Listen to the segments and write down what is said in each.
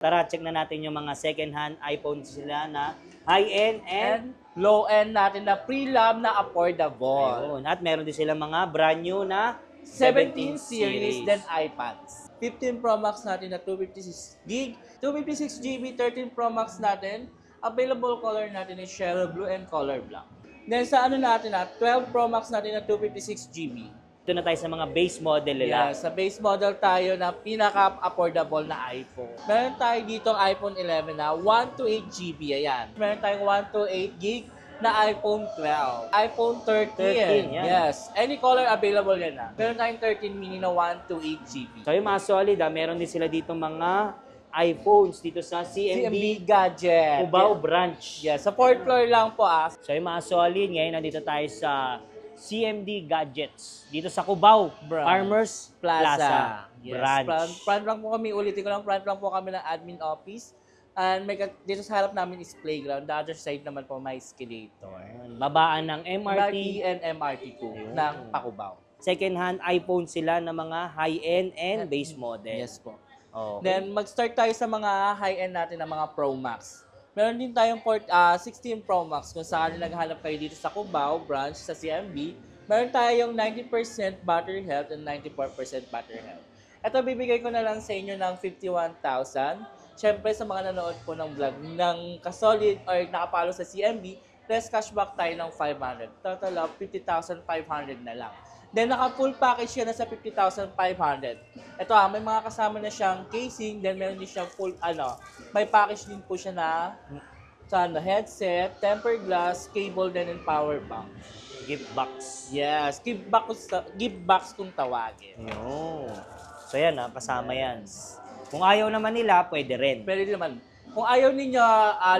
Tara, check na natin yung mga second-hand iPhone sila na high-end and And low-end natin na pre-lab na affordable. ayun. At meron din sila mga brand new na 17 series, then iPads. 15 Pro Max natin na 256 gig, 256 GB, 13 Pro Max natin. Available color natin is Shell Blue and Color Black. Then sa ano natin 12 Pro Max natin na 256 GB. Ito na tayo sa mga base model nila. Yeah, sa base model tayo na pinaka-affordable na iPhone. Meron tayo ditong iPhone 11 na 128 GB, ayan. Meron tayong 128 gig na iPhone 12. iPhone 13, 13, yan. yes. Any color available yan na. Meron tayong 13 mini na 128 GB. So yung mga solid, meron din sila dito mga iPhones dito sa CMB CMB Gadget. Cubao branch. Yes, sa 4th floor lang po So yung mga solid, ngayon nandito tayo sa CMD Gadgets. Dito sa Cubao, Branch. Farmers Plaza, Yes, branch. front lang po kami, ulitin ko lang, front lang po kami ng admin office. And dito sa harap namin is playground. The other side naman po may escalator. Ayun, babaan ng MRT. MRT and MRT po Ayun. ng Pacubao. Second-hand iPhone sila na mga high-end and base model. Yes po. Okay. Then mag-start tayo sa mga high-end natin na mga Pro Max. Meron din tayong 16 Pro Max kung saan naghahanap kayo dito sa Cubao branch sa CMB. Meron tayong 90% battery health and 94% battery health. Ito bibigay ko na lang sa inyo ng 51,000. Siyempre sa mga nanood po ng vlog ng kasolid or nakapalo sa CMB, plus cashback tayo ng 500. Total of 50,500 na lang. Then naka-full package siya na sa 50,500. Ito may mga kasama na siyang casing, then meron din siyang full may package din po siya na headset, tempered glass, cable, then and power bank. Gift box. Yes, give box kung tawagin. Ayun. So yan, kasama yan. Kung ayaw naman nila, pwede rin. Pwede din naman. Kung ayaw ninyo,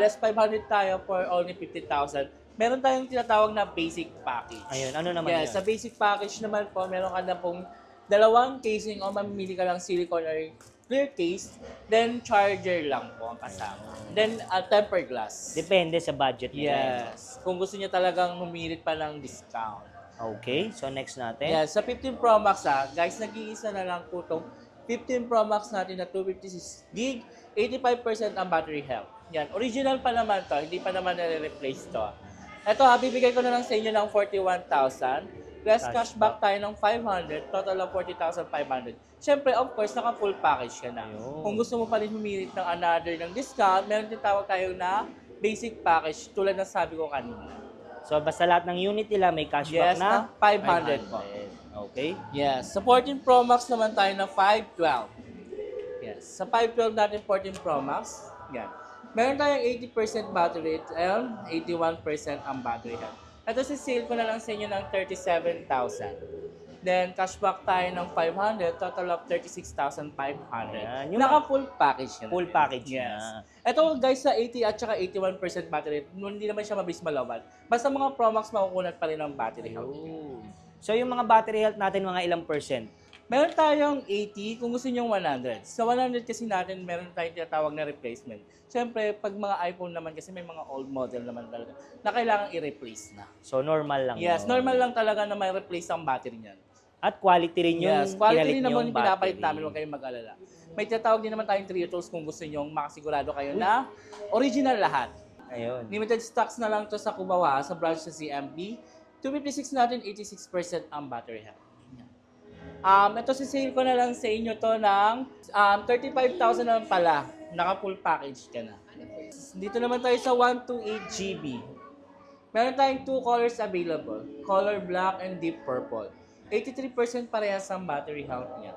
less 500 tayo for only 50,000. Meron tayong tinatawag na basic package. Ayun, ano naman Yes, yun? sa basic package naman po, meron ka na pong dalawang casing o mamimili ka ng silicone or clear case, then charger lang po ang kasama. Then, tempered glass. Depende sa budget nila. Yes. Kung gusto niyo talagang humirit pa ng discount. Okay, so next natin. Yes, sa 15 Pro Max guys, nag-iisa na lang po itong 15 Pro Max natin na 256 gig, 85% ang battery health. Yan, original pa naman to, hindi pa naman nare-replace to. Ito bibigay ko na lang sa inyo ng 41,000. Plus cashback tayo ng 500, total of 40,500. Siyempre, of course, naka-full package ka na. Ayun. Kung gusto mo pa rin humirit ng another ng discount, meron din tawag tayo na basic package tulad ng sabi ko kanina. So basta lahat ng unit nila may cashback Yes, na 500 po. Okay. Yes, sa 14 Pro Max naman tayo na 512. Yes, sa 512 natin 14 Pro Max, yan. Meron tayong 80% battery and 81% ang battery health. Ito si sale ko na lang sa inyo ng 37,000. Then cashback tayo ng 500, total of 36,500. Ayan, yung Naka-full package yan. Full package Yes. na. Ito guys sa 80 at saka 81% battery, hindi naman siya mabilis malawan. Basta mga Pro Max makukunat pa rin ang battery health. Ayun. So yung mga battery health natin, mga ilang percent? Meron tayong 80 kung gusto nyo 100. Sa 100 kasi natin, meron tayong tinatawag na replacement. Siyempre, pag mga iPhone naman kasi may mga old model naman talaga na kailangan i-replace na. So normal lang. Yes, yun. normal lang talaga na may replace ang battery niyan. At quality rin yung Yes, quality rin naman yung yung pinapalit battery. namin, huwag kayong mag-alala. May tinatawag din naman tayong trio tools kung gusto nyo makasigurado kayo na original lahat. Ayun. Limited stocks na lang to sa Cubao sa branch sa CMB. 256 natin, 86% ang battery health. Ito si sale ko na lang sa inyo to ng 35,000 naman pala. Naka-full package ka na. Dito naman tayo sa 128 GB. Meron tayong 2 colors available. Color black and deep purple. 83% parehas ang battery health niya.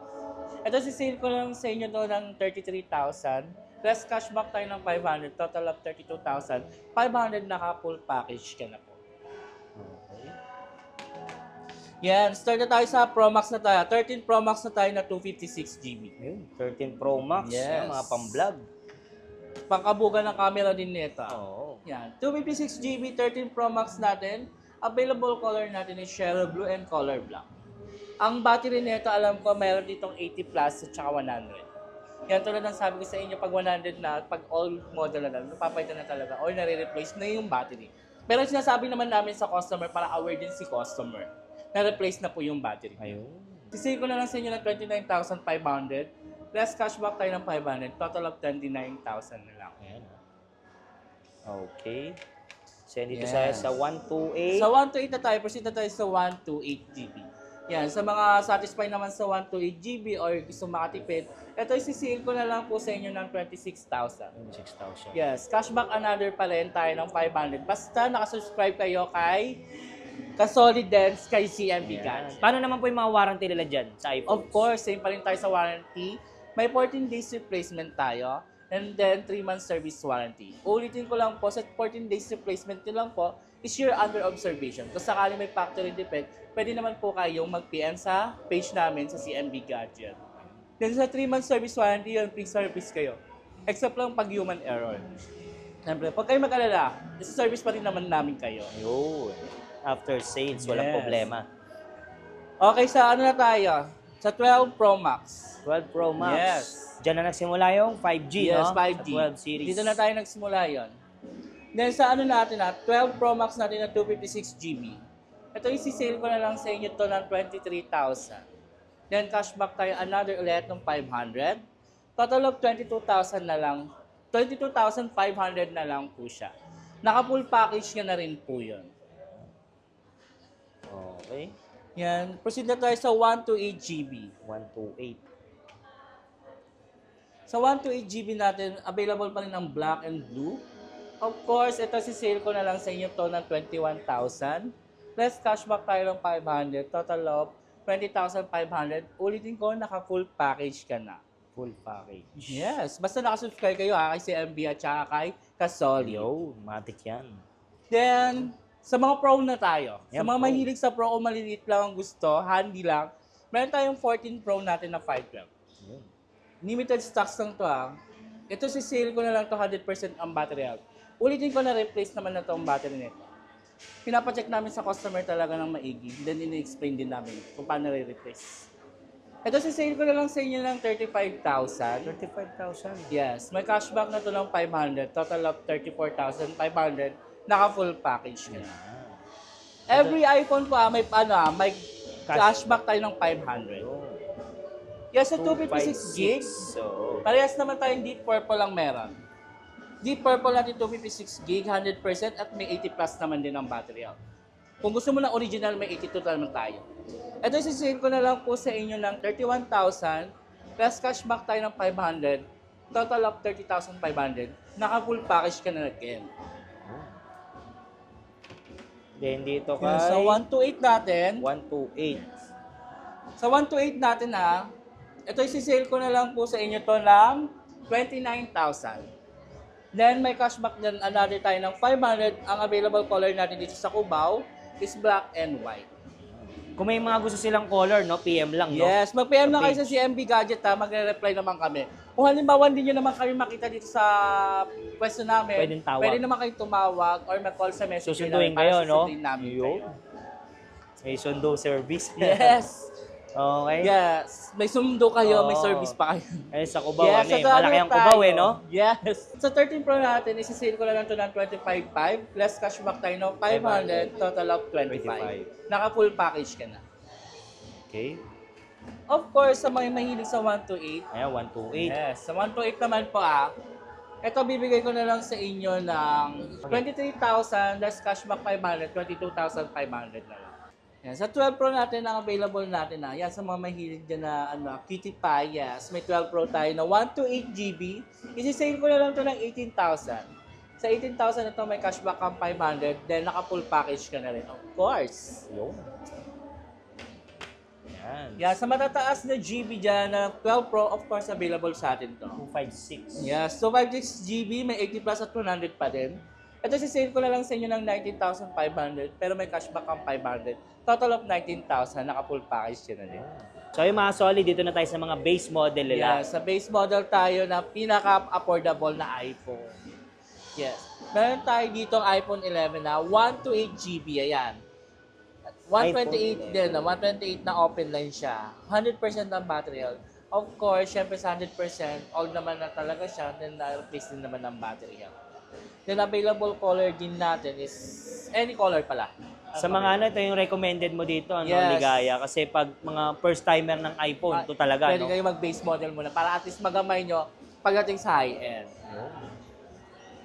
Ito si sale ko lang sa inyo to ng 33,000. Plus cashback tayo ng 500. Total of 32,000. 500 naka-full package ka na po. Yan, start na tayo sa Pro Max na tayo. 13 Pro Max na tayo na 256 GB. Ayun, 13 Pro Max. Yes. Yan, mga pang-vlog. Pangkabugan ng camera din nito. Oo. Yan, 256 GB, 13 Pro Max natin. Available color natin is Shell Blue and Color Black. Ang battery nito, alam ko, mayroon ditong 80 plus at saka 100. Yan, tulad ng sabi ko sa inyo, pag 100 na, pag all model na lang, napapalitan na talaga or nare-replace na yung battery. Pero sinasabi naman namin sa customer para aware din si customer. Na-replace na po yung battery. Ayun. Sisave ko na lang sa inyo ng 29,500. Plus cashback tayo ng 500, total of 29,000 na lang. Ayan. Okay. Send dito Yes. sa 128. Sa 128 na tayo, proceed na tayo sa 128 GB. Yan, sa mga satisfied naman sa 128 GB or gusto makatipid, ito isi-sale ko na lang po sa inyo ng 26,000. 6,000. Yes, cashback another pa rin tayo ng 500. Basta nakasubscribe kayo kay Kasolid Dance kay CMB Ayan. Gadgets. Paano naman po yung mga warranty nila dyan sa iPhone? Of course, same pa rin tayo sa warranty. May 14 days replacement tayo. And then, 3 months service warranty. Ulitin ko lang po, sa 14 days replacement nyo lang po, is you're under observation. Kung sakali may factory defect, pwede naman po kayong mag-PM sa page namin sa CMB Gadget. Then sa 3 months service warranty, yun, free service kayo. Except lang pag human error. Siyempre, pag kayo mag-alala, service pa rin naman namin kayo. Ayun. After sales, walang Yes. problema. Okay, sa ano na tayo? Sa 12 Pro Max. 12 Pro Max. Yes. Diyan na nagsimula yung 5G, Yes, no? 5G. Sa 12 series. Dito na tayo nagsimula yon. Then sa ano natin 12 Pro Max natin na 256 GB. Ito isi-sale ko na lang sa inyo to ng 23,000. Then cashback tayo another ulit ng 500. Total of 22,000 na lang. 22,500 na lang po siya. Naka-full package ka na rin po yun. Okay. Yan. Proceed na tayo sa 128 GB. 128. Sa 128 GB natin, available pa rin ang black and blue. Of course, ito si sale ko na lang sa inyo to ng 21,000. Plus cashback tayo ng 500. Total of 20,500. Ulitin ko, naka-full package ka na. Full package. Yes. Basta nakasubscribe kayo kay CMB at saka kay Kasoli. Yo, matik yan. Then, sa mga pro na tayo. Sa Yan, mga pro. mahilig sa pro o maliliit lang ang gusto, handy lang, meron tayong 14 Pro natin na 512. Yun. Limited stocks lang to Ito si sale ko na lang to 100% ang battery health. Ulitin ko na replace naman na to ang battery nito. Pinapacheck namin sa customer talaga ng maigi. Then ini-explain din namin kung paano re-replace. Ito si sale ko na lang sa inyo ng 35,000. 35,000. Yes, may cashback na to ng 500. Total of 34,500. Naka full package na. Every iPhone po may cashback tayo ng 500. Yes, sa 256 gigs. So, Parehas naman tayong Deep Purple lang meron. Deep Purple natin 256 gig, 100% at may 80 plus naman din ang battery health. Kung gusto mo ng original, may 82 naman tayo. Ito sisale ko na lang po sa inyo ng 31,000 plus cashback tayo ng 500. Total of 30,500. Naka-full package ka na again. then dito kay Sa 128 natin, 128. sa 128 natin ito isisale ko na lang po sa inyo to ng 29,000. Then may cashback din another tayo ng 500. Ang available color natin dito sa Cubao is black and white. Kung may mga gusto silang color, no, PM lang, no? Yes, mag-PM na kayo Sa sa CMB Gadget magre-reply naman kami. Kung halimbawa hindi nyo naman kami makita dito sa pwesto namin, Pwedeng tawag. pwede naman kayong tumawag or mag-call sa messenger Susunduin namin para kayo, no? susundin namin Yun. kayo. May sundo service. Yes. Okay. Yes. May sundo kayo, may Oo. service pa kayo. Eh, sa Cubao, Yes, ano eh, sa malaki ang tayo. Cubao eh, no? Yes. Sa 13 Pro natin, isi-sale ko na lang ito ng 25,500 plus cashback tayo ng 500, total of 25. Naka-full package ka na. Okay. Of course, sa mga mahilig sa 128, Ayan, 128. yes, sa 128 naman po ito bibigay ko na lang sa inyo ng 23,000 less cashback 500, 22,500 na lang. Yan, sa 12 Pro natin ang available natin yan sa mga mahilig dyan na cutie pie, yes, may 12 Pro tayo na 128 GB. Isi-sale ko na lang to ng 18,000. Sa 18,000 ito may cashback kang 500, then naka-full package ka na rin, of course. Yun. Yan. Yan, sa matataas na GB dyan na 12 Pro, of course, available sa atin to. 256. Yes, so 56 GB, may 80 plus at 100 pa din. Ito si sale ko na lang sa inyo ng 19,500, pero may cashback ang 500. Total of 19,000, naka-full package yun na din. So yung mga solid, dito na tayo sa mga base model nila. Yes, sa base model tayo na pinaka-affordable na iPhone. Yes. Meron tayo dito ang iPhone 11 na 128 GB, ayan. 128 din, 128 na open line siya. 100% ang battery health. Of course, syempre sa 100%, old naman na talaga siya, then na-replace din naman ang battery health. Then available color din natin is any color pala. Sa mga ano, ito yung recommended mo dito, no, Yes. Ligaya. Kasi pag mga first timer ng iPhone, ito talaga, Pwede no? kayo mag-base model muna para at least magamay nyo pagdating sa high-end.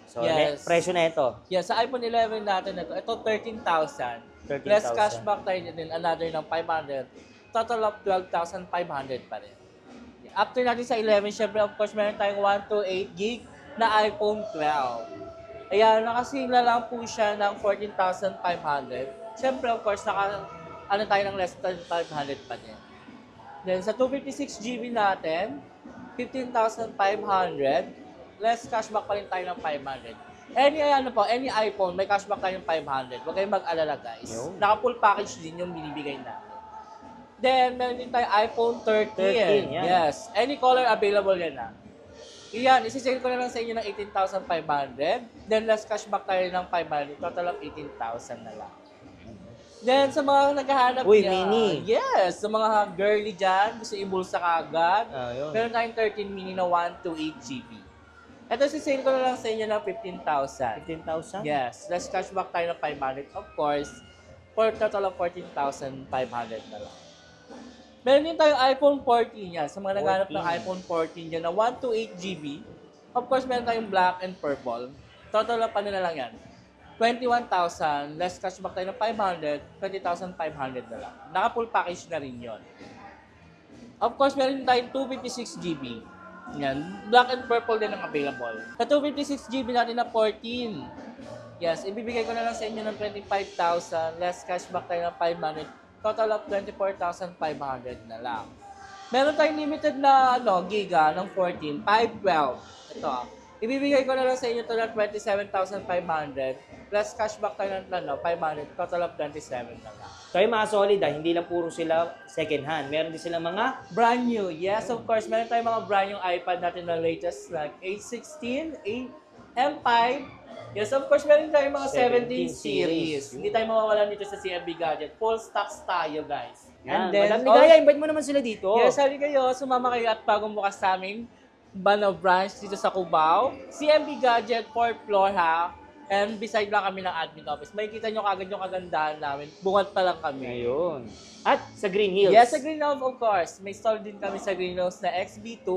So, Yes. presyo na ito. Yeah, sa iPhone 11 natin ito 13,000. 13,000. Plus cashback tayo din, another ng 500. Total of 12,500 pa rin. After natin sa 11, syempre of course meron tayong 128 gig na iPhone 12. Ayan, nakasingla lang po siya ng 14,500. Syempre of course, ano tayo ng less than 500 pa din. Then sa 256 GB natin, 15,500. Less cashback pa rin tayo ng 500. Any iPhone, may cashback tayo ng 500. Huwag kayong mag-alala guys. Yo. Naka-full package din yung binibigay natin. Then, meron din tayo iPhone 13. 13, yan. Yes. Any color available yan na. Iyan, isi-sale ko na lang sa inyo ng 18,500. Then, less cashback tayo ng 500. Total of 18,000 na lang. Then, sa mga naghahanap Uy, niya, mini. yes, sa mga girly dyan, gusto ibulsa ka agad, Ayun. meron tayong 13 mini na 128 GB. Ito, isi-sale ko na lang sa inyo ng 15,000. 15,000? Yes, less cashback tayo ng 500. Of course, for total of 14,500 na lang. Meron din tayong iPhone 14 yan. Sa mga naghanap ng 14. iPhone 14 yan na 128 GB. Of course, meron tayong black and purple. Total of ano na lang yan. 21,000, less cashback tayo ng 500, 20,500 na lang. Naka-full package na rin yon. Of course, meron din tayong 256 GB. Yan. Black and purple din ang available. Sa 256 GB natin na 14. Yes, ibibigay ko na lang sa inyo ng 25,000, less cashback tayo ng 500, total of 24,500 na lang. Meron tayong limited na giga ng 14, 512. Ito. Ibibigay ko na lang sa inyo ito ng 27,500, plus cashback tayo ng 500, total of 27 na lang. So, yung mga solid, hindi lang puro sila second hand. Meron din sila mga Brand new. Yes, of course. Meron tayong mga brand new iPad natin na latest like A16, M5. Yes, of course. Meron tayong mga 17 series. Hindi tayo mawawalan dito sa CMB Gadget. Full stocks tayo, guys. Yan. Madam Ligaya, invite mo naman sila dito. Yes, hali kayo. Sumama kayo at bagong bukas sa aming branch dito sa Cubao. CMB Gadget, 4th floor ha. And beside lang kami ng admin office. Makikita nyo kagad yung kagandahan namin. Bungad pa lang kami. Ayun. At sa Green Hills. Yes, sa Green Hills, of course. May stall din kami sa Green Hills na XB2.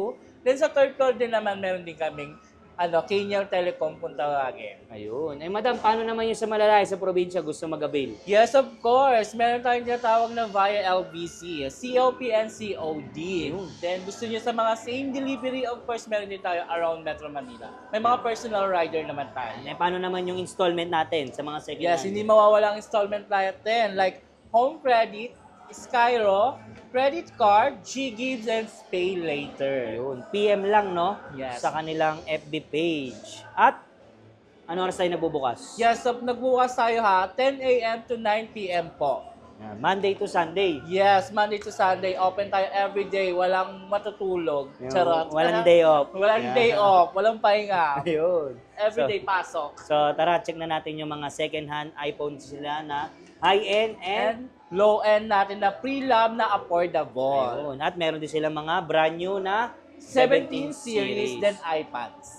Then sa 3rd floor din naman, meron din kaming Kenyal Telecom kung tawagin. Ayun. Eh, madam, paano naman yung sa malalaki sa probinsya gusto mag-avail? Yes, of course. Meron tayong tinatawag na via LBC, COP and COD. Then gusto nyo sa mga same delivery, of course, meron din tayo around Metro Manila. May mga personal rider naman tayo. Eh, paano naman yung installment natin sa mga second Yes, hand? hindi mawawala ang installment natin like home credit, Skyro, credit card, G-Gives, and Pay Later. Ayun. PM lang, no? Yes. Sa kanilang FB page. At, ano oras tayo nabubukas? Yes, so nagbukas tayo ha, 10 a.m. to 9 p.m. po. Yan, Monday to Sunday. Yes, Monday to Sunday, open tayo every day, walang matutulog. Yung Charot. Walang day off. Walang Yan. day off, walang pahinga. Ayun. Every day pasok. So, tara, check na natin yung mga second-hand iPhones sila na high-end and And low-end natin na pre-lab na affordable. ayun. At meron din sila mga brand new na 17 series, then iPads.